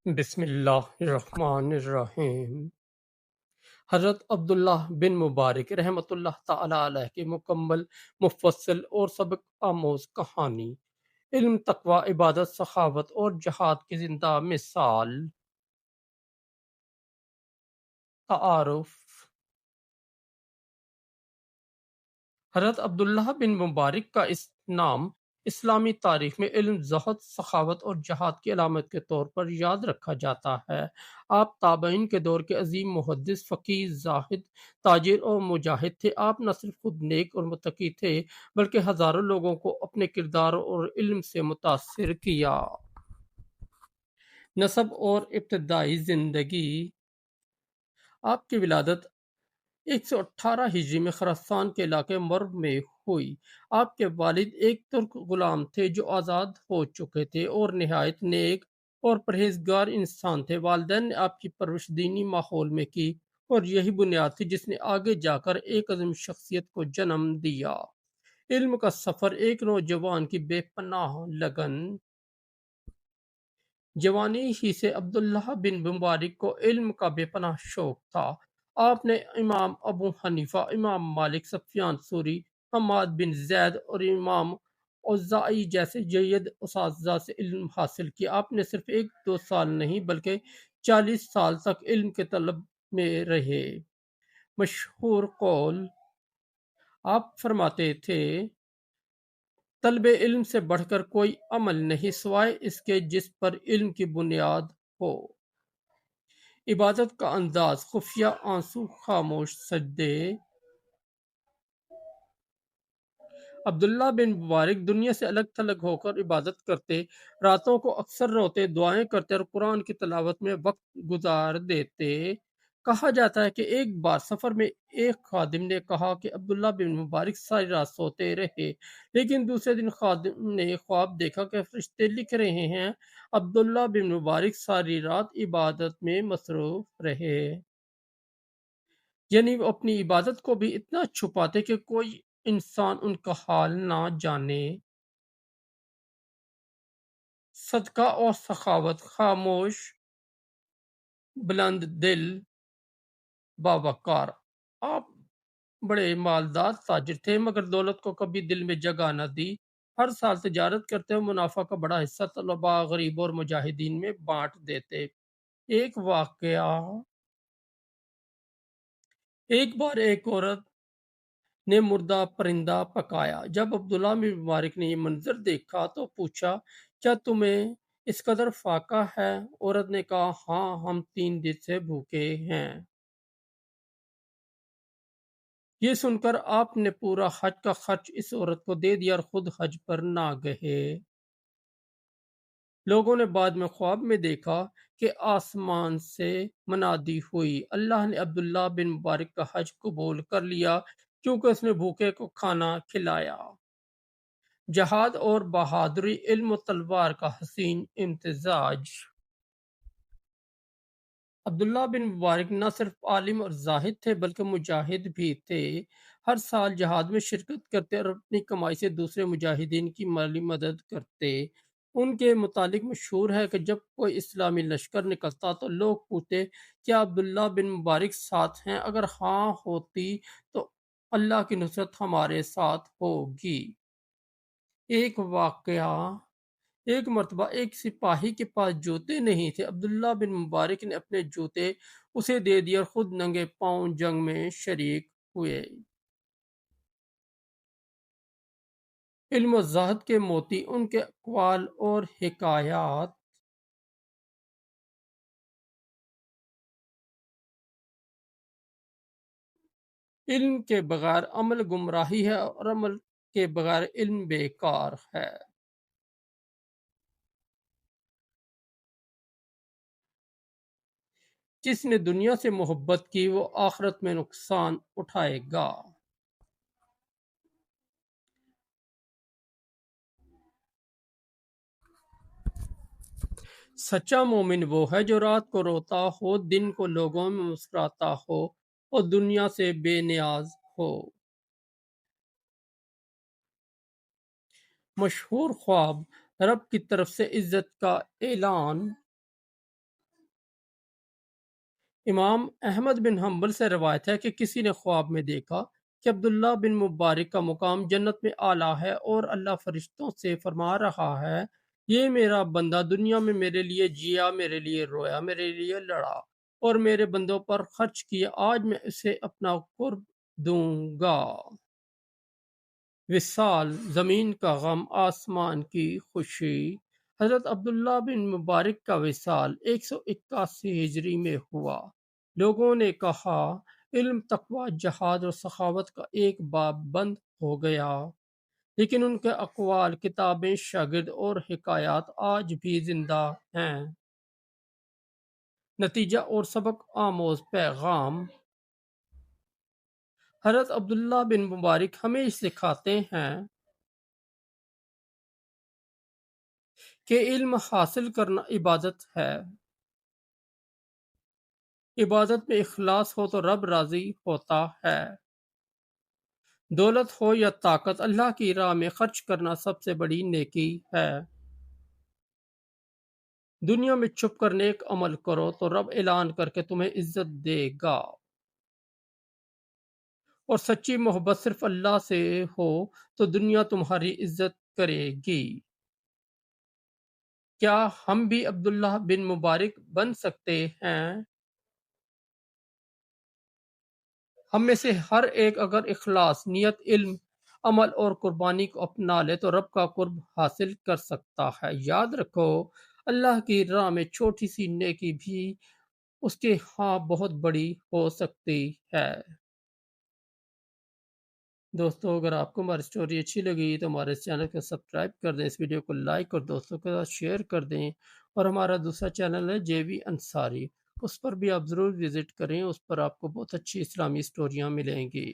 بسم اللہ الرحمن الرحیم۔ حضرت عبداللہ بن مبارک رحمۃ اللہ تعالی علیہ کی مکمل، مفصل اور سبق آموز کہانی، علم، تقوی، عبادت، سخاوت اور جہاد کی زندہ مثال۔ تعارف۔ حضرت عبداللہ بن مبارک کا اس نام اسلامی تاریخ میں علم، زہد، سخاوت اور جہاد کی علامت کے طور پر یاد رکھا جاتا ہے۔ آپ تابعین کے دور کے عظیم محدث، فقیہ، زاہد، تاجر اور مجاہد تھے۔ آپ نہ صرف خود نیک اور متقی تھے بلکہ ہزاروں لوگوں کو اپنے کردار اور علم سے متاثر کیا۔ نسب اور ابتدائی زندگی۔ آپ کی ولادت 118 ہجری میں خراسان کے علاقے مرو میں ہوئی۔ آپ کے والد ایک ترک غلام تھے جو آزاد ہو چکے تھے اور نہایت نیک اور پرہیزگار انسان تھے۔ والدین نے آپ کی پرورش دینی ماحول میں کی اور یہی بنیاد تھی جس نے آگے جا کر ایک عظیم شخصیت کو جنم دیا۔ علم کا سفر۔ ایک نوجوان کی بے پناہ لگن۔ جوانی ہی سے عبداللہ بن مبارک کو علم کا بے پناہ شوق تھا۔ آپ نے امام ابو حنیفہ، امام مالک، سفیان ثوری، حماد بن زید اور امام اوزاعی جیسے جید اساتذہ سے علم حاصل کیا۔ آپ نے صرف 1-2 سال نہیں بلکہ 40 سال تک علم کے طلب میں رہے۔ مشہور قول۔ آپ فرماتے تھے، طلب علم سے بڑھ کر کوئی عمل نہیں سوائے اس کے جس پر علم کی بنیاد ہو۔ عبادت کا انداز۔ خفیہ آنسو، خاموش سجدے۔ عبداللہ بن مبارک دنیا سے الگ تھلگ ہو کر عبادت کرتے، راتوں کو اکثر روتے، دعائیں کرتے اور قرآن کی تلاوت میں وقت گزار دیتے۔ کہا جاتا ہے کہ ایک بار سفر میں ایک خادم نے کہا کہ عبداللہ بن مبارک ساری رات سوتے رہے، لیکن دوسرے دن خادم نے خواب دیکھا کہ فرشتے لکھ رہے ہیں عبداللہ بن مبارک ساری رات عبادت میں مصروف رہے۔ یعنی وہ اپنی عبادت کو بھی اتنا چھپاتے کہ کوئی انسان ان کا حال نہ جانے۔ صدقہ اور سخاوت۔ خاموش، بلند دل، باوقار۔ آپ بڑے مالدار تاجر تھے مگر دولت کو کبھی دل میں جگہ نہ دی۔ ہر سال تجارت کرتے اور منافع کا بڑا حصہ طلباء، غریبوں اور مجاہدین میں بانٹ دیتے۔ ایک واقعہ۔ ایک بار ایک عورت نے مردہ پرندہ پکایا۔ جب عبداللہ بن مبارک نے یہ منظر دیکھا تو پوچھا، کیا تمہیں اس قدر فاقہ ہے؟ عورت نے کہا، ہاں، ہم 3 دن سے بھوکے ہیں۔ یہ سن کر آپ نے پورا حج کا خرچ اس عورت کو دے دیا اور خود حج پر نہ گئے۔ لوگوں نے بعد میں خواب میں دیکھا کہ آسمان سے منادی ہوئی، اللہ نے عبداللہ بن مبارک کا حج قبول کر لیا کیونکہ اس نے بھوکے کو کھانا کھلایا۔ جہاد اور بہادری۔ علم و تلوار کا حسین امتزاج۔ عبداللہ بن مبارک نہ صرف عالم اور زاہد تھے بلکہ مجاہد بھی تھے۔ ہر سال جہاد میں شرکت کرتے اور اپنی کمائی سے دوسرے مجاہدین کی مالی مدد کرتے۔ ان کے متعلق مشہور ہے کہ جب کوئی اسلامی لشکر نکلتا تو لوگ پوچھتے، کیا عبداللہ بن مبارک ساتھ ہیں؟ اگر ہاں ہوتی تو اللہ کی نصرت ہمارے ساتھ ہوگی۔ ایک واقعہ۔ ایک مرتبہ ایک سپاہی کے پاس جوتے نہیں تھے۔ عبداللہ بن مبارک نے اپنے جوتے اسے دے دیے اور خود ننگے پاؤں جنگ میں شریک ہوئے۔ علم و زہد کے موتی۔ ان کے اقوال اور حکایات۔ علم کے بغیر عمل گمراہی ہے اور عمل کے بغیر علم بیکار ہے۔ جس نے دنیا سے محبت کی وہ آخرت میں نقصان اٹھائے گا۔ سچا مومن وہ ہے جو رات کو روتا ہو، دن کو لوگوں میں مسکراتا ہو اور دنیا سے بے نیاز ہو۔ مشہور خواب۔ رب کی طرف سے عزت کا اعلان۔ امام احمد بن حنبل سے روایت ہے کہ کسی نے خواب میں دیکھا کہ عبداللہ بن مبارک کا مقام جنت میں اعلیٰ ہے اور اللہ فرشتوں سے فرما رہا ہے، یہ میرا بندہ دنیا میں میرے لیے جیا، میرے لیے رویا، میرے لیے لڑا اور میرے بندوں پر خرچ کیا، آج میں اسے اپنا قرب دوں گا۔ وصال، زمین کا غم آسمان کی خوشی۔ حضرت عبداللہ بن مبارک کا وصال 181 ہجری میں ہوا۔ لوگوں نے کہا علم، تقوی، جہاد اور سخاوت کا ایک باب بند ہو گیا، لیکن ان کے اقوال، کتابیں، شاگرد اور حکایات آج بھی زندہ ہیں۔ نتیجہ اور سبق آموز پیغام: حضرت عبداللہ بن مبارک ہمیں سکھاتے ہیں کہ علم حاصل کرنا عبادت ہے۔ عبادت میں اخلاص ہو تو رب راضی ہوتا ہے۔ دولت ہو یا طاقت، اللہ کی راہ میں خرچ کرنا سب سے بڑی نیکی ہے۔ دنیا میں چھپ کر نیک عمل کرو تو رب اعلان کر کے تمہیں عزت دے گا، اور سچی محبت صرف اللہ سے ہو تو دنیا تمہاری عزت کرے گی۔ کیا ہم بھی عبداللہ بن مبارک بن سکتے ہیں؟ ہم میں سے ہر ایک اگر اخلاص، نیت، علم، عمل اور قربانی کو اپنا لے تو رب کا قرب حاصل کر سکتا ہے۔ یاد رکھو، اللہ کی راہ میں چھوٹی سی نیکی بھی اس کے ہاں بہت بڑی ہو سکتی ہے۔ دوستو، اگر آپ کو ہماری سٹوری اچھی لگی تو ہمارے چینل کو سبسکرائب کر دیں، اس ویڈیو کو لائک اور دوستوں کے ساتھ شیئر کر دیں، اور ہمارا دوسرا چینل ہے جے وی انصاری، اس پر بھی آپ ضرور وزٹ کریں، اس پر آپ کو بہت اچھی اسلامی سٹوریاں ملیں گی۔